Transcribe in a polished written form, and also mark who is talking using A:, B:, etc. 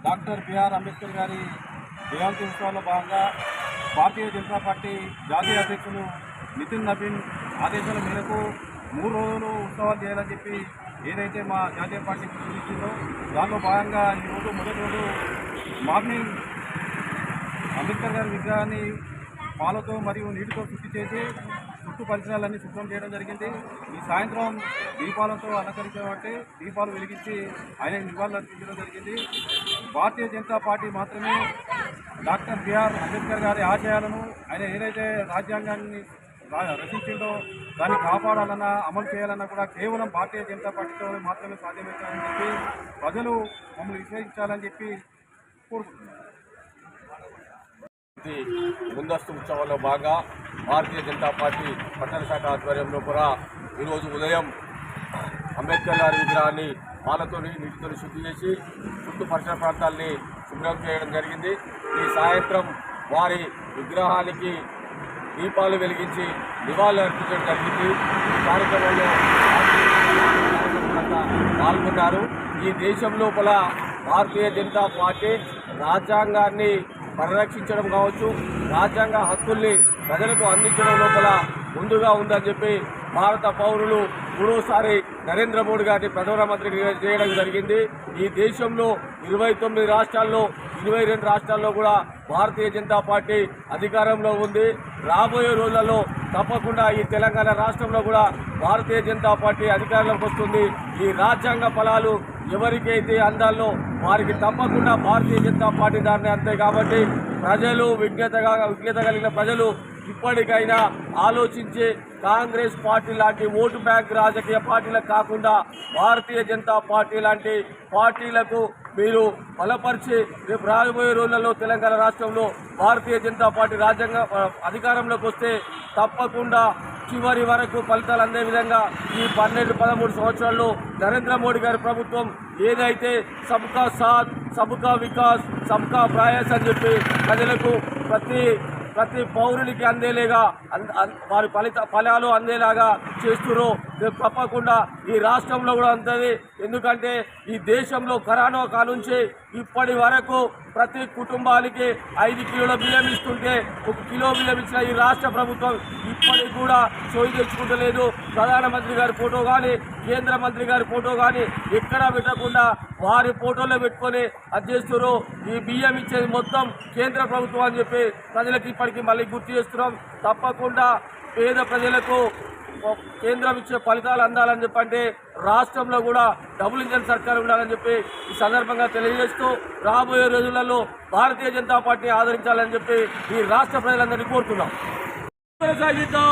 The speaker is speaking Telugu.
A: డాక్టర్ బిఆర్ అంబేద్కర్ గారి జయంతి ఉత్సవాల్లో భాగంగా భారతీయ జనతా పార్టీ జాతీయ అధ్యక్షులు నితిన్ నవీన్ ఆదేశాల మేరకు 3 రోజులు ఉత్సవాలు చేయాలని చెప్పి ఏదైతే మా జాతీయ పార్టీ సూచించిందో దానిలో భాగంగా ఈరోజు మొదటి రోజు మార్నింగ్ అంబేద్కర్ గారి విగ్రహాన్ని పాలతో మరియు నీటితో శుద్ధి చేసి చుట్టూ పరిసరాలన్నీ శుభ్రం చేయడం జరిగింది. ఈ సాయంత్రం దీపాలతో అలంకరించబట్టి దీపాలు వెలిగించి ఆయన నివాళులు అర్పించడం జరిగింది. భారతీయ జనతా పార్టీ మాత్రమే డాక్టర్ బిఆర్ అంబేద్కర్ గారి ఆశయాలను ఆయన ఏదైతే రాజ్యాంగాన్ని రచించిందో దాన్ని కాపాడాలన్నా అమలు చేయాలన్నా కూడా కేవలం భారతీయ జనతా పార్టీతో మాత్రమే సాధ్యమవుతారని చెప్పి ప్రజలు మమ్మల్ని విశ్వసించాలని చెప్పి కోరుకుంటున్నారు.
B: ముందస్తు ఉత్సవాల్లో భాగంగా భారతీయ జనతా పార్టీ పట్టణ శాఖ ఆధ్వర్యంలో కూడా ఈరోజు ఉదయం అంబేద్కర్ గారి విగ్రహాన్ని పాలతో నీటితో శుద్ధి చేసి చుట్టూ పరిసర ప్రాంతాలని శుభ్రం చేయడం జరిగింది. ఈ సాయంత్రం వారి విగ్రహానికి దీపాలు వెలిగించి నివాళులు అర్పించడం జరిగింది. ఈ కార్యక్రమంలో పాల్గొన్నారు. ఈ దేశం లోపల భారతీయ జనతా పార్టీ రాజ్యాంగాన్ని పరిరక్షించడం కావచ్చు, రాజ్యాంగ హక్కుల్ని ప్రజలకు అందించడం లోపల ముందుగా ఉందని చెప్పి భారత పౌరులు మూడోసారి నరేంద్ర మోడీ గారిని ప్రధానమంత్రి చేయడం జరిగింది. ఈ దేశంలో 29 రాష్ట్రాల్లో 22 రాష్ట్రాల్లో కూడా భారతీయ జనతా పార్టీ అధికారంలో ఉంది. రాబోయే రోజులలో తప్పకుండా ఈ తెలంగాణ రాష్ట్రంలో కూడా భారతీయ జనతా పార్టీ అధికారంలోకి వస్తుంది. ఈ రాజ్యాంగ ఫలాలు ఎవరికైతే అందాల్లో వారికి తప్పకుండా భారతీయ జనతా పార్టీ దాన్ని అంతే. కాబట్టి ప్రజలు విజ్ఞత కలిగిన ప్రజలు ఇప్పటికైనా ఆలోచించి కాంగ్రెస్ పార్టీ లాంటి ఓటు బ్యాంక్ రాజకీయ పార్టీలకు కాకుండా భారతీయ జనతా పార్టీ లాంటి పార్టీలకు మీరు బలపరిచి రేపు రాబోయే రోజులలో తెలంగాణ రాష్ట్రంలో భారతీయ జనతా పార్టీ రాజ్యాంగ అధికారంలోకి వస్తే తప్పకుండా చివరి వరకు ఫలితాలు అందే విధంగా ఈ 12-13 సంవత్సరాల్లో నరేంద్ర మోడీ గారి ప్రభుత్వం ఏదైతే సబ్కా సాత్ సబ్కా వికాస్ సబ్కా ప్రయాస్ అని చెప్పి ప్రజలకు ప్రతి పౌరునికి అందేలేగా వారి ఫలాలు అందేలాగా చేస్తున్నారు. తప్పకుండా ఈ రాష్ట్రంలో కూడా ఉంటుంది. ఎందుకంటే ఈ దేశంలో కరోనా కానుంచి ఇప్పటి వరకు ప్రతి కుటుంబానికి 5 కిలోల బియ్యం ఇస్తుంటే 1 కిలో బియ్యం ఇచ్చిన ఈ రాష్ట్ర ప్రభుత్వం ఇప్పటికి కూడా సోయి తెచ్చుకుంటలేదు. ప్రధానమంత్రి గారి ఫోటో కానీ కేంద్ర మంత్రి గారి ఫోటో కానీ ఎక్కడా పెట్టకుండా వారి ఫోటోలో పెట్టుకొని అది చేస్తున్నారు. ఈ బియ్యం ఇచ్చేది మొత్తం కేంద్ర ప్రభుత్వం అని చెప్పి ప్రజలకు ఇప్పటికీ మళ్ళీ గుర్తు చేస్తున్నాం. తప్పకుండా పేద ప్రజలకు కేంద్రం ఇచ్చే ఫలితాలు అందాలని చెప్పంటే రాష్ట్రంలో కూడా డబుల్ ఇంజన్ సర్కార్ ఉండాలని చెప్పి ఈ సందర్భంగా తెలియజేస్తూ రాబోయే రోజులలో భారతీయ జనతా పార్టీ ఆదరించాలని చెప్పి ఈ రాష్ట్ర ప్రజలందరినీ కోరుతున్నాం. కొనసాగిద్దాం